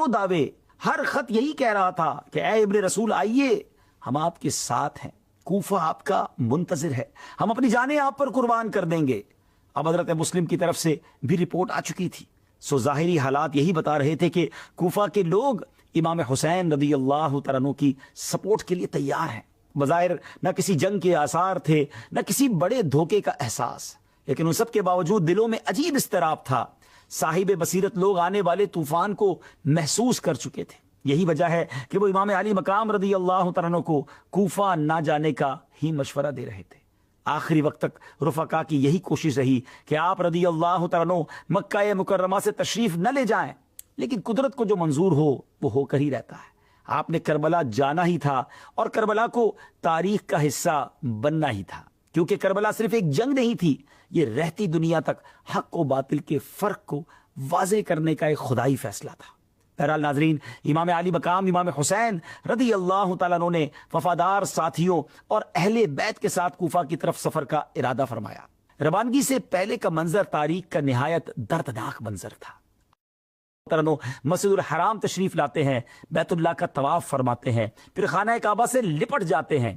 و دعوے، ہر خط یہی کہہ رہا تھا کہ اے ابن رسول آئیے، ہم آپ کے ساتھ ہیں، کوفہ آپ کا منتظر ہے، ہم اپنی جانیں آپ پر قربان کر دیں گے۔ اب حضرت مسلم کی طرف سے بھی رپورٹ آ چکی تھی، سو ظاہری حالات یہی بتا رہے تھے کہ کوفہ کے لوگ امام حسین رضی اللہ تعالیٰ عنہ کی سپورٹ کے لیے تیار ہیں۔ بظاہر نہ کسی جنگ کے آثار تھے، نہ کسی بڑے دھوکے کا احساس، لیکن ان سب کے باوجود دلوں میں عجیب اضطراب تھا۔ صاحب بصیرت لوگ آنے والے طوفان کو محسوس کر چکے تھے، یہی وجہ ہے کہ وہ امام علی مقام رضی اللہ تعالیٰ عنہ کو کوفہ نہ جانے کا ہی مشورہ دے رہے تھے۔ آخری وقت تک رفقا کی یہی کوشش رہی کہ آپ رضی اللہ تعالیٰ عنہ مکہ مکرمہ سے تشریف نہ لے جائیں، لیکن قدرت کو جو منظور ہو وہ ہو کر ہی رہتا ہے۔ آپ نے کربلا جانا ہی تھا اور کربلا کو تاریخ کا حصہ بننا ہی تھا، کیونکہ کربلا صرف ایک جنگ نہیں تھی، یہ رہتی دنیا تک حق و باطل کے فرق کو واضح کرنے کا ایک خدائی فیصلہ تھا۔ بہرحال ناظرین، امام علی مقام امام حسین رضی اللہ تعالیٰ عنہ نے وفادار ساتھیوں اور اہل بیت کے ساتھ کوفہ کی طرف سفر کا ارادہ فرمایا۔ روانگی سے پہلے کا منظر تاریخ کا نہایت دردناک منظر تھا۔ مسجد الحرام تشریف لاتے ہیں، بیت اللہ کا طواف فرماتے ہیں، پھر خانہ کعبہ سے لپٹ جاتے ہیں۔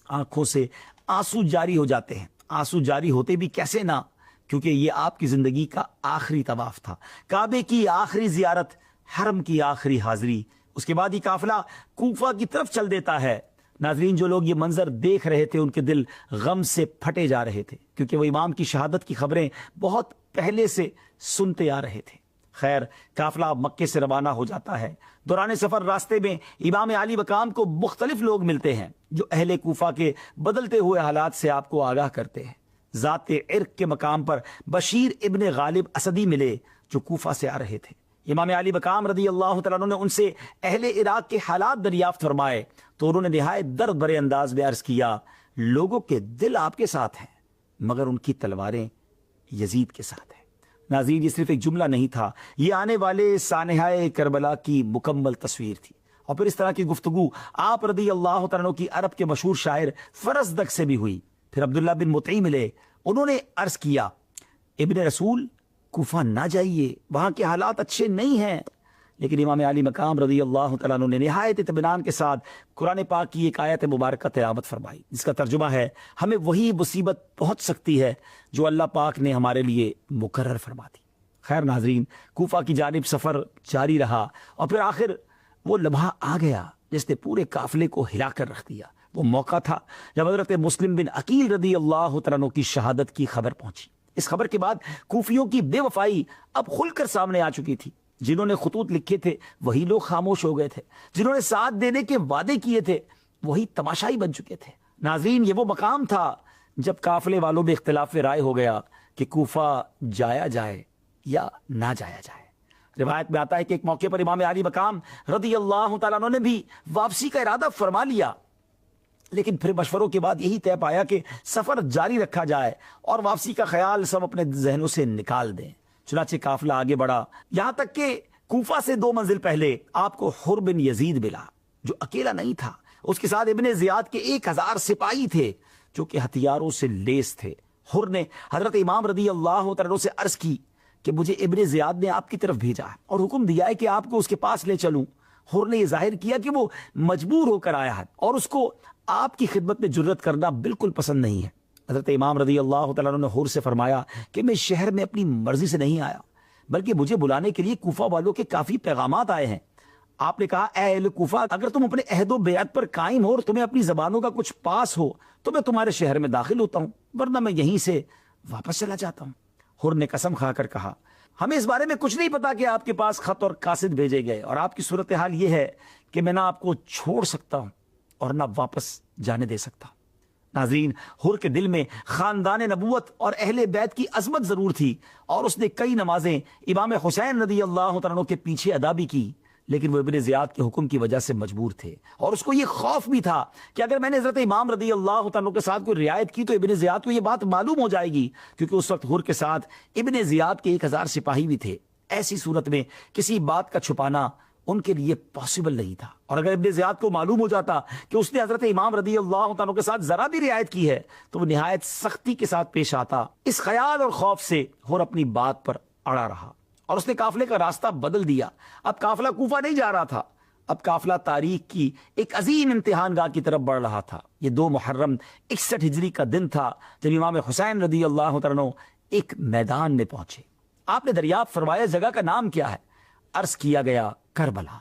آنکھوں سے آنسو جاری ہو جاتے ہیں۔ آنسو جاری ہوتے بھی کیسے نہ، کیونکہ یہ آپ کی زندگی کا آخری طواف تھا، کعبے کی آخری زیارت، حرم کی آخری حاضری۔ اس کے بعد یہ قافلہ کوفہ کی طرف چل دیتا ہے۔ ناظرین، جو لوگ یہ منظر دیکھ رہے تھے ان کے دل غم سے پھٹے جا رہے تھے، کیونکہ وہ امام کی شہادت کی خبریں بہت پہلے سے سنتے آ رہے تھے۔ خیر، قافلہ مکے سے روانہ ہو جاتا ہے۔ دوران سفر راستے میں امام علی مقام کو مختلف لوگ ملتے ہیں جو اہل کوفہ کے بدلتے ہوئے حالات سے آپ کو آگاہ کرتے ہیں۔ ذات عرق کے مقام پر بشیر ابن غالب اسدی ملے جو کوفہ سے آ رہے تھے۔ امام علی مقام رضی اللہ تعالیٰ عنہ نے ان سے اہل عراق کے حالات دریافت فرمائے تو انہوں نے نہایت درد بھرے انداز میں عرض کیا، لوگوں کے دل آپ کے ساتھ ہیں مگر ان کی تلواریں یزید کے ساتھ ہیں۔ ناظرین، یہ صرف ایک جملہ نہیں تھا، یہ آنے والے سانحہ کربلا کی مکمل تصویر تھی۔ اور پھر اس طرح کی گفتگو آپ رضی اللہ تعالیٰ عنہ کی عرب کے مشہور شاعر فرزدق سے بھی ہوئی۔ پھر عبداللہ بن مطیع ملے، انہوں نے عرض کیا، ابن رسول کوفہ نہ جائیے، وہاں کے حالات اچھے نہیں ہیں۔ لیکن امام علی مقام رضی اللہ تعالیٰ عنہ نے نہایت اطمینان کے ساتھ قرآن پاک کی ایک آیت مبارکہ تلاوت فرمائی، جس کا ترجمہ ہے، ہمیں وہی مصیبت پہنچ سکتی ہے جو اللہ پاک نے ہمارے لیے مقرر فرما دی۔ خیر ناظرین، کوفہ کی جانب سفر جاری رہا اور پھر آخر وہ لمحہ آ گیا جس نے پورے قافلے کو ہلا کر رکھ دیا۔ وہ موقع تھا جب حضرت مسلم بن عقیل رضی اللہ تعالیٰ عنہ کی شہادت کی خبر پہنچی۔ اس خبر کے بعد کوفیوں کی بے وفائی اب کھل کر سامنے آ چکی تھی۔ جنہوں نے خطوط لکھے تھے وہی لوگ خاموش ہو گئے تھے، جنہوں نے ساتھ دینے کے وعدے کیے تھے وہی تماشائی بن چکے تھے۔ ناظرین، یہ وہ مقام تھا جب قافلے والوں میں اختلاف رائے ہو گیا کہ کوفہ جایا جائے یا نہ جایا جائے۔ روایت میں آتا ہے کہ ایک موقع پر امام علی مقام رضی اللہ تعالیٰ عنہ نے بھی واپسی کا ارادہ فرما لیا، لیکن پھر مشوروں کے بعد یہی طے پایا کہ سفر جاری رکھا جائے اور واپسی کا خیال سب اپنے ذہنوں سے نکال دیں۔ چنانچہ قافلہ آگے بڑھا، یہاں تک کہ کوفہ سے 2 منزل پہلے آپ کو حر بن یزید ملا، جو اکیلا نہیں تھا، اس کے ساتھ ابن زیاد کے 1000 سپاہی تھے جو کہ ہتھیاروں سے لیس تھے۔ حر نے حضرت امام رضی اللہ تعالیٰ سے عرض کی کہ مجھے ابن زیاد نے آپ کی طرف بھیجا ہے اور حکم دیا ہے کہ آپ کو اس کے پاس لے چلوں۔ حر نے یہ ظاہر کیا کہ وہ مجبور ہو کر آیا ہے اور اس کو آپ کی خدمت میں جرت کرنا بالکل پسند نہیں ہے۔ حضرت امام رضی اللہ تعالیٰ نے حر سے فرمایا کہ میں شہر میں اپنی مرضی سے نہیں آیا، بلکہ مجھے بلانے کے لیے کوفہ والوں کے کافی پیغامات آئے ہیں۔ آپ نے کہا، اے اہل کوفہ، اگر تم اپنے عہد و بیعت پر قائم ہو اور تمہیں اپنی زبانوں کا کچھ پاس ہو تو میں تمہارے شہر میں داخل ہوتا ہوں، ورنہ میں یہیں سے واپس چلا جاتا ہوں۔ حر نے قسم کھا کر کہا، ہمیں اس بارے میں کچھ نہیں پتا کہ آپ کے پاس خط اور قاصد بھیجے گئے، اور آپ کی صورتحال یہ ہے کہ میں نہ آپ کو چھوڑ سکتا ہوں اور نہ واپس جانے دے سکتا۔ ناظرین، حر کے دل میں خاندان نبوت اور اہل بیت کی عظمت ضرور تھی، اور اس نے کئی نمازیں امام حسین رضی اللہ تعالیٰ عنہ کے پیچھے ادا بھی کی، لیکن وہ ابن زیاد کے حکم کی وجہ سے مجبور تھے، اور اس کو یہ خوف بھی تھا کہ اگر میں نے حضرت امام رضی اللہ تعالیٰ عنہ کے ساتھ کوئی رعایت کی تو ابن زیاد کو یہ بات معلوم ہو جائے گی، کیونکہ اس وقت حر کے ساتھ ابن زیاد کے 1000 سپاہی بھی تھے۔ ایسی صورت میں کسی بات کا چھپانا ان کے لیے پاسبل نہیں تھا، اور اگر ابن زیاد کو معلوم ہو جاتا کہ اس نے حضرت امام رضی اللہ تعالیٰ کے ساتھ ذرا بھی رعایت کی ہے تو وہ نہایت سختی کے ساتھ پیش آتا۔ اس خیال اور خوف سے حر اپنی بات پر اڑا رہا اور اس نے قافلے کا راستہ بدل دیا۔ اب قافلہ کوفہ نہیں جا رہا تھا، اب قافلہ تاریخ کی ایک عظیم امتحان گاہ کی طرف بڑھ رہا تھا۔ یہ 2 محرم 61 ہجری کا دن تھا جب امام حسین رضی اللہ تعالیٰ عنہ ایک میدان میں پہنچے۔ آپ نے دریافت فرمایا جگہ کا نام کیا ہے؟ عرض کیا گیا کربلا۔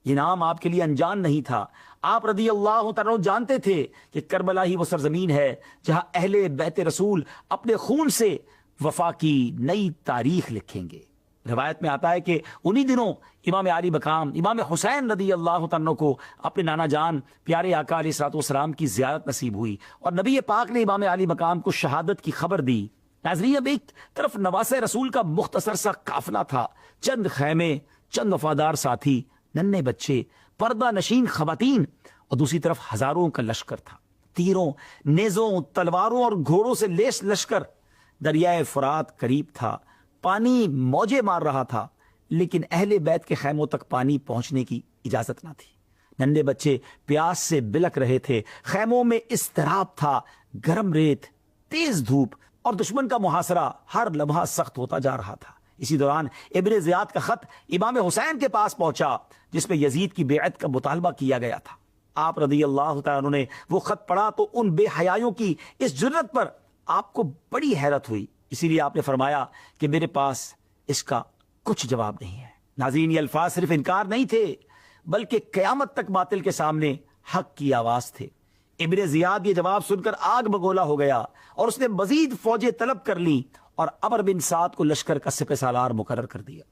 یہ نام آپ کے لیے انجان نہیں تھا، آپ رضی اللہ تعالیٰ عنہ جانتے تھے کہ کربلا ہی وہ سرزمین ہے جہاں اہل بیت رسول اپنے خون سے وفا کی نئی تاریخ لکھیں گے۔ روایت میں آتا ہے کہ انہی دنوں امام علی مقام امام حسین رضی اللہ عنہ کو اپنے نانا جان پیارے آقا علیہ الصلوۃ والسلام کی زیارت نصیب ہوئی اور نبی پاک نے امام علی مقام کو شہادت کی خبر دی۔ ناظرین، اب ایک طرف نواسہ رسول کا مختصر سا قافلہ تھا، چند خیمے، چند وفادار ساتھی، ننھے بچے، پردہ نشین خواتین، اور دوسری طرف ہزاروں کا لشکر تھا، تیروں، نیزوں، تلواروں اور گھوڑوں سے لیس لشکر۔ دریائے فرات قریب تھا، پانی موجے مار رہا تھا، لیکن اہل بیت کے خیموں تک پانی پہنچنے کی اجازت نہ تھی۔ ننھے بچے پیاس سے بلک رہے تھے، خیموں میں اضطراب تھا، گرم ریت، تیز دھوپ اور دشمن کا محاصرہ ہر لمحہ سخت ہوتا جا رہا تھا۔ اسی دوران ابن زیاد کا خط امام حسین کے پاس پہنچا جس میں یزید کی بیعت کا مطالبہ کیا گیا تھا۔ آپ رضی اللہ تعالیٰ عنہ نے وہ خط پڑھا تو ان بے حیائیوں کی اس جرت پر آپ کو بڑی حیرت ہوئی، اسی لیے آپ نے فرمایا کہ میرے پاس اس کا کچھ جواب نہیں ہے۔ ناظرین، یہ الفاظ صرف انکار نہیں تھے بلکہ قیامت تک باطل کے سامنے حق کی آواز تھے۔ ابن زیاد یہ جواب سن کر آگ بگولا ہو گیا اور اس نے مزید فوجیں طلب کر لی اور عمر بن سعد کو لشکر کا سپہ سالار مقرر کر دیا۔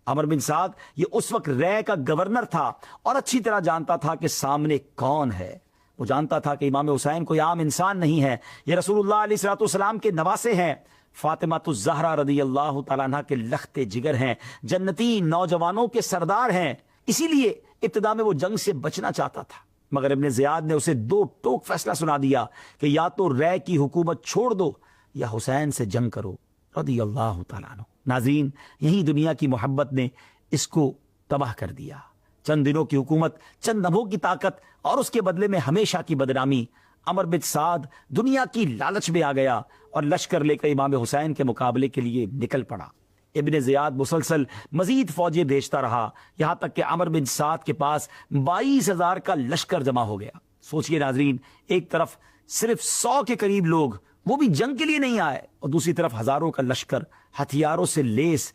عمر بن سعد یہ اس وقت رے کا گورنر تھا اور اچھی طرح جانتا تھا کہ سامنے کون ہے۔ وہ جانتا تھا کہ امام حسین کوئی عام انسان نہیں ہے، یہ رسول اللہ علیہ الصلوۃ والسلام کے نواسے ہیں، فاطمہ الزہرا رضی اللہ تعالیٰ عنہ کے لخت جگر ہیں، جنتی نوجوانوں کے سردار ہیں۔ اسی لیے ابتدا میں وہ جنگ سے بچنا چاہتا تھا، مگر ابن زیاد نے اسے 2 ٹوک فیصلہ سنا دیا کہ یا تو رے کی حکومت چھوڑ دو یا حسین سے جنگ کرو رضی اللہ تعالیٰ عنہ۔ ناظرین، یہی دنیا کی محبت نے اس کو تباہ کر دیا۔ چند دنوں کی حکومت، چند لمحوں کی طاقت اور اس کے بدلے میں ہمیشہ کی بدنامی۔ عمر بن سعد دنیا کی لالچ میں آ گیا اور لشکر لے کر امام حسین کے مقابلے کے لیے نکل پڑا۔ ابن زیاد مسلسل مزید فوجیں بھیجتا رہا، یہاں تک کہ عمر بن سعد کے پاس 22,000 کا لشکر جمع ہو گیا۔ سوچئے ناظرین، ایک طرف صرف 100 کے قریب لوگ، وہ بھی جنگ کے لیے نہیں آئے، اور دوسری طرف ہزاروں کا لشکر ہتھیاروں سے لیس۔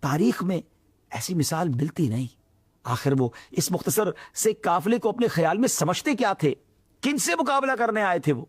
تاریخ میں ایسی مثال ملتی نہیں۔ آخر وہ اس مختصر سے قافلے کو اپنے خیال میں سمجھتے کیا تھے؟ کن سے مقابلہ کرنے آئے تھے وہ؟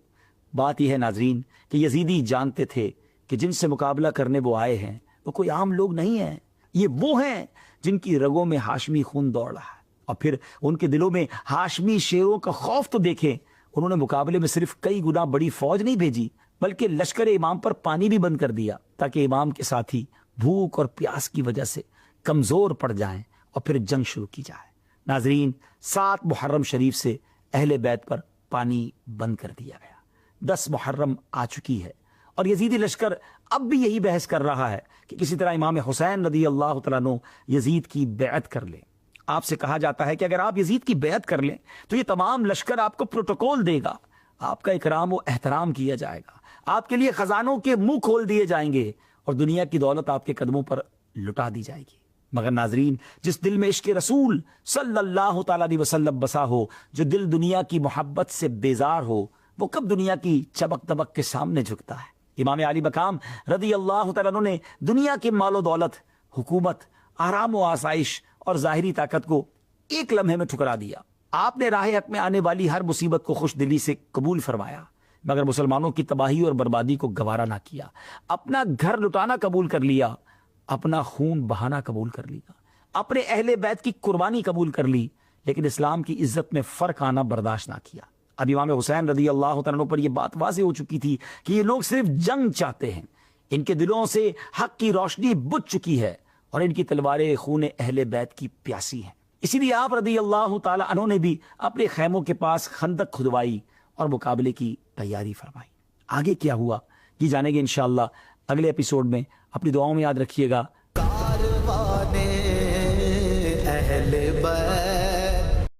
بات یہ ہے ناظرین کہ یزیدی جانتے تھے کہ جن سے مقابلہ کرنے وہ آئے ہیں وہ کوئی عام لوگ نہیں ہیں، یہ وہ ہیں جن کی رگوں میں ہاشمی خون دوڑ رہا ہے، اور پھر ان کے دلوں میں ہاشمی شیروں کا خوف تو دیکھیں۔ انہوں نے مقابلے میں صرف کئی گنا بڑی فوج نہیں بھیجی بلکہ لشکر امام پر پانی بھی بند کر دیا تاکہ امام کے ساتھی بھوک اور پیاس کی وجہ سے کمزور پڑ جائیں اور پھر جنگ شروع کی جائے۔ ناظرین، 7 محرم شریف سے اہل بیت پر پانی بند کر دیا گیا۔ 10 محرم آ چکی ہے اور یزیدی لشکر اب بھی یہی بحث کر رہا ہے کہ کسی طرح امام حسین رضی اللہ تعالیٰ عنہ یزید کی بیعت کر لیں۔ آپ سے کہا جاتا ہے کہ اگر آپ یزید کی بیعت کر لیں تو یہ تمام لشکر آپ کو پروٹوکول دے گا، آپ کا اکرام و احترام کیا جائے گا، آپ کے لیے خزانوں کے منہ کھول دیے جائیں گے اور دنیا کی دولت آپ کے قدموں پر لٹا دی جائے گی۔ مگر ناظرین، جس دل میں عشق رسول صلی اللہ تعالیٰ علیہ وسلم بسا ہو، جو دل دنیا کی محبت سے بیزار ہو، وہ کب دنیا کی چمک دمک کے سامنے جھکتا ہے؟ امام علی مقام رضی اللہ تعالیٰ عنہ نے دنیا کے مال و دولت، حکومت، آرام و آسائش اور ظاہری طاقت کو ایک لمحے میں ٹھکرا دیا۔ آپ نے راہ حق میں آنے والی ہر مصیبت کو خوش دلی سے قبول فرمایا، مگر مسلمانوں کی تباہی اور بربادی کو گوارا نہ کیا۔ اپنا گھر لٹانا قبول کر لیا، اپنا خون بہانا قبول کر لیا، اپنے اہل بیت کی قربانی قبول کر لی، لیکن اسلام کی عزت میں فرق آنا برداشت نہ کیا۔ اب امام حسین رضی اللہ تعالیٰ عنہ پر یہ بات واضح ہو چکی تھی کہ یہ لوگ صرف جنگ چاہتے ہیں، ان کے دلوں سے حق کی روشنی بجھ چکی ہے اور ان کی تلواریں خون اہل بیت کی پیاسی ہیں۔ اسی لیے آپ رضی اللہ تعالیٰ عنہ نے بھی اپنے خیموں کے پاس خندق کھدوائی اور مقابلے کی تیاری فرمائی۔ آگے کیا ہوا یہ جانیں گے انشاءاللہ اگلے ایپیسوڈ میں۔ اپنی دعاؤں میں یاد رکھیے گا۔